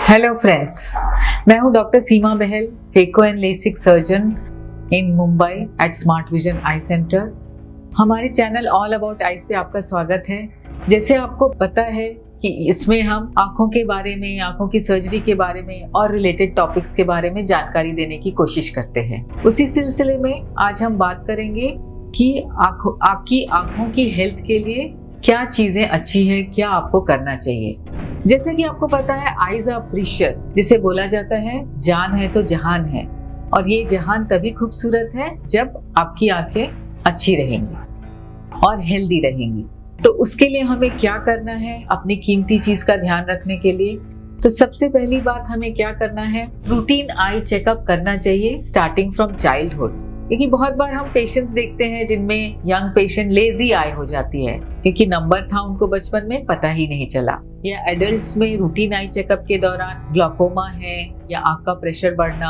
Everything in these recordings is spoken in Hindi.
हेलो फ्रेंड्स, मैं हूं doctor Seema Bahl, phaco and LASIK surgeon in Mumbai at Smart Vision Eye Centre. हमारे चैनल ऑल अबाउट आइज पे आपका स्वागत है। जैसे आपको पता है कि इसमें हम आंखों के बारे में, आंखों की सर्जरी के बारे में और रिलेटेड टॉपिक्स के बारे में जानकारी देने की कोशिश करते हैं। उसी सिलसिले में आज हम बात करेंगे कि आपकी आंखों की हेल्थ के लिए क्या चीजें अच्छी है, क्या आपको करना चाहिए। जैसे कि आपको पता है, आईज आर प्रीशियस, जिसे बोला जाता है जान है तो जहान है, और ये जहान तभी खूबसूरत है जब आपकी आंखें अच्छी रहेंगी और हेल्दी रहेंगी। तो उसके लिए हमें क्या करना है, अपनी कीमती चीज का ध्यान रखने के लिए? तो सबसे पहली बात हमें क्या करना है, रूटीन आई चेकअप करना चाहिए स्टार्टिंग फ्रॉम चाइल्डहुड। क्योंकि बहुत बार हम पेशेंट्स देखते हैं जिनमें यंग पेशेंट लेजी आई हो जाती है क्योंकि नंबर था उनको बचपन में पता ही नहीं चला, या एडल्ट्स में रूटीन आई चेकअप के दौरान ग्लाकोमा है या आंख का प्रेशर बढ़ना,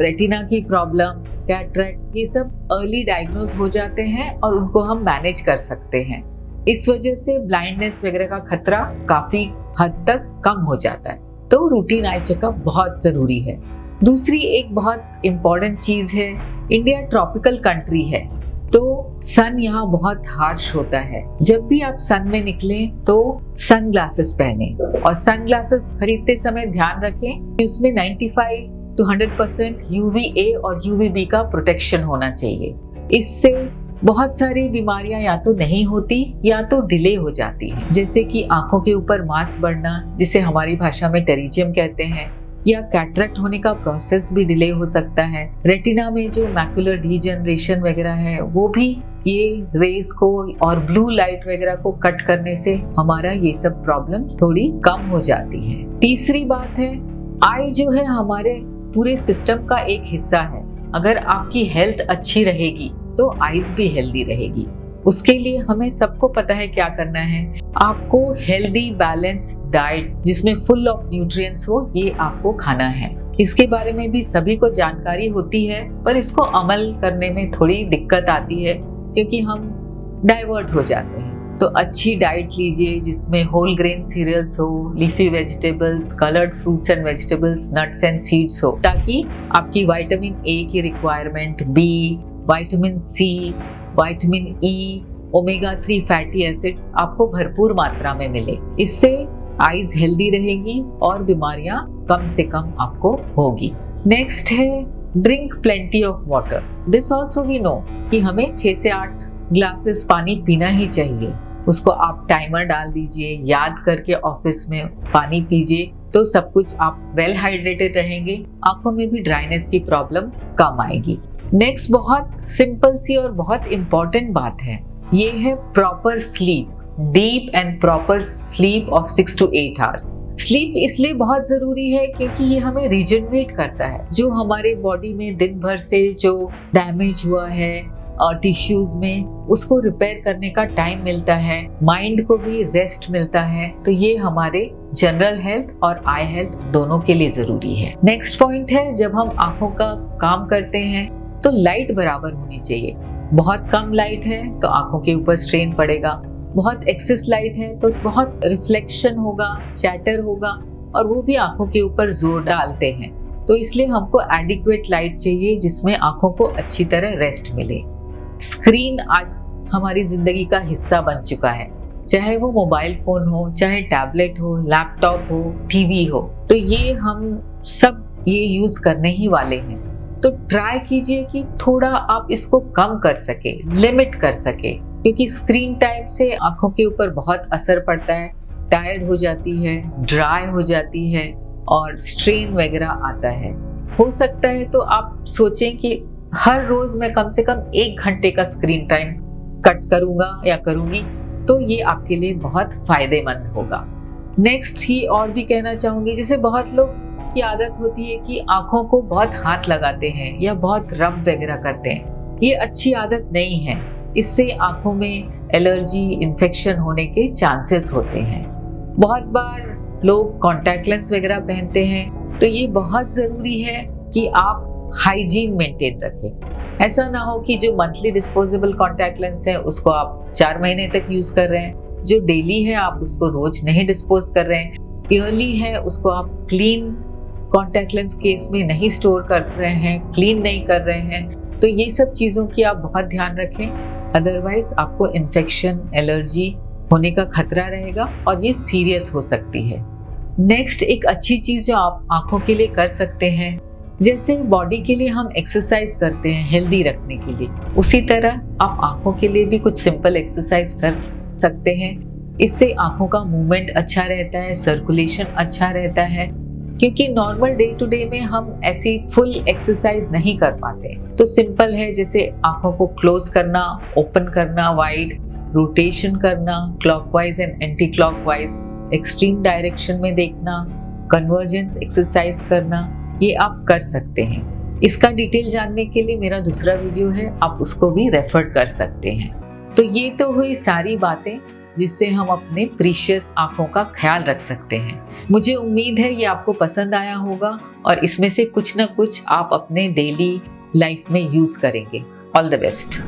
रेटिना की प्रॉब्लम, कैटरेक्ट, ये सब अर्ली डायग्नोज हो जाते हैं और उनको हम मैनेज कर सकते हैं। इस वजह से ब्लाइंडनेस वगैरह का खतरा काफी हद तक कम हो जाता है। तो रूटीन आई चेकअप बहुत जरूरी है। दूसरी एक बहुत इम्पोर्टेंट चीज है, इंडिया ट्रॉपिकल कंट्री है तो सन यहाँ बहुत हार्श होता है। जब भी आप सन में निकलें तो सन ग्लासेस पहने, और सन ग्लासेस खरीदते समय ध्यान रखें कि उसमें 95 to 100% UVA और UVB का प्रोटेक्शन होना चाहिए। इससे बहुत सारी बीमारियां या तो नहीं होती या तो डिले हो जाती हैं, जैसे कि आंखों के ऊपर मांस बढ़ना, जिसे हमारी भाषा में टेरिजियम कहते हैं, या कैटरेक्ट होने का प्रोसेस भी डिले हो सकता है। रेटिना में जो मैकुलर डीजनरेशन वगैरह है वो भी ये रेस को और ब्लू लाइट वगैरह को कट करने से हमारा ये सब प्रॉब्लम थोड़ी कम हो जाती है। तीसरी बात है, आई जो है हमारे पूरे सिस्टम का एक हिस्सा है। अगर आपकी हेल्थ अच्छी रहेगी तो आईज भी हेल्दी रहेगी। उसके लिए हमें सबको पता है क्या करना है। आपको हेल्दी बैलेंस डाइट जिसमें फुल ऑफ न्यूट्रिएंट्स हो, ये आपको खाना है। इसके बारे में भी सभी को जानकारी होती है, पर इसको अमल करने में थोड़ी दिक्कत आती है क्योंकि हम डाइवर्ट हो जाते हैं। तो अच्छी डाइट लीजिए जिसमें होल ग्रेन सीरियल्स हो, leafy vegetables, coloured fruits and vegetables, nuts and seeds हो, ताकि आपकी विटामिन ए की requirement, B, vitamin C, vitamin E, omega 3 fatty acids आपको भरपूर मात्रा में मिले। इससे आईज हेल्दी रहेगी और बीमारियां कम से कम आपको होगी। नेक्स्ट है drink plenty of water. This also we know कि हमें 6 से 8 ग्लासेस पानी पीना ही चाहिए। उसको आप टाइमर डाल दीजिए, याद करके ऑफिस में पानी पीजिए, तो सब कुछ आप वेल हाइड्रेटेड रहेंगे, आंखों में भी ड्राइनेस की प्रॉब्लम कम आएगी। नेक्स्ट बहुत सिंपल सी और बहुत इंपॉर्टेंट बात है, ये है proper sleep, deep and proper sleep of 6 to 8 hours। Sleep इसलिए बहुत जरूरी है क्योंकि ये हमें रिजनरेट करता है। जो हमारे बॉडी में दिन भर से जो डैमेज हुआ है टिश्यूज में, उसको रिपेयर करने का टाइम मिलता है, माइंड को भी रेस्ट मिलता है। तो ये हमारे जनरल हेल्थ और आई हेल्थ दोनों के लिए जरूरी है। नेक्स्ट पॉइंट है, जब हम आंखों का काम करते हैं तो लाइट बराबर होनी चाहिए। बहुत कम लाइट है तो आंखों के ऊपर स्ट्रेन पड़ेगा, बहुत एक्सेस लाइट है तो बहुत रिफ्लेक्शन होगा, चैटर होगा, और वो भी आंखों के ऊपर जोर डालते हैं। तो इसलिए हमको एडिक्वेट लाइट चाहिए जिसमें आंखों को अच्छी तरह रेस्ट मिले। स्क्रीन आज हमारी जिंदगी का हिस्सा बन चुका है, चाहे वो मोबाइल फोन हो, चाहे टैबलेट हो, लैपटॉप हो, टीवी हो, तो ये हम सब ये यूज करने ही वाले हैं। तो ट्राई कीजिए कि थोड़ा आप इसको कम कर सके, लिमिट कर सके, क्योंकि स्क्रीन टाइम से आंखों के ऊपर बहुत असर पड़ता है, टायर्ड हो जाती है, ड्राई हो जाती है और स्ट्रेन वगैरह आता है। हो सकता है तो आप सोचें कि हर रोज मैं कम से कम 1 घंटे का स्क्रीन टाइम कट करूंगा या करूंगी, तो ये आपके लिए बहुत फायदेमंद होगा। नेक्स्ट ही और भी कहना चाहूंगी, जैसे बहुत लोग की आदत होती है कि आंखों को बहुत हाथ लगाते हैं या बहुत रब वगैरह करते हैं। ये अच्छी आदत नहीं है, इससे आंखों में एलर्जी, इन्फेक्शन होने के चांसेस होते हैं। बहुत बार लोग कॉन्टैक्ट लेंस वगैरह पहनते हैं, तो ये बहुत जरूरी है कि आप हाइजीन मेंटेन रखें। ऐसा ना हो कि जो मंथली डिस्पोजेबल कॉन्टैक्ट लेंस है उसको आप 4 महीने तक यूज कर रहे हैं, जो डेली है आप उसको रोज नहीं डिस्पोज कर रहे हैं। ईयरली है उसको आप क्लीन कॉन्टैक्ट लेंस केस में नहीं स्टोर कर रहे हैं, क्लीन नहीं कर रहे हैं, तो ये सब चीज़ों की आप बहुत ध्यान रखें। अदरवाइज आपको इन्फेक्शन, एलर्जी होने का खतरा रहेगा और ये सीरियस हो सकती है। नेक्स्ट, एक अच्छी चीज़ जो आप आँखों के लिए कर सकते हैं, जैसे बॉडी के लिए हम एक्सरसाइज करते हैं हेल्दी रखने के लिए, उसी तरह आप आँखों के लिए भी कुछ सिंपल एक्सरसाइज कर सकते हैं। इससे आँखों का मूवमेंट अच्छा रहता है, सर्कुलेशन अच्छा रहता है, क्योंकि नॉर्मल डे टू डे में हम ऐसी फुल एक्सरसाइज नहीं कर पाते। तो सिंपल है, जैसे आँखों को क्लोज करना, ओपन करना, वाइड, रोटेशन करना, clockwise and anti clockwise, extreme direction में देखना, कन्वर्जेंस एक्सरसाइज करना, ये आप कर सकते हैं। इसका डिटेल जानने के लिए मेरा दूसरा वीडियो है, आप उसको भी रेफर कर सकते हैं। तो ये तो हुई सारी बातें जिससे हम अपने प्रीशियस आँखों का ख्याल रख सकते हैं। मुझे उम्मीद है ये आपको पसंद आया होगा और इसमें से कुछ ना कुछ आप अपने डेली लाइफ में यूज करेंगे। All the best.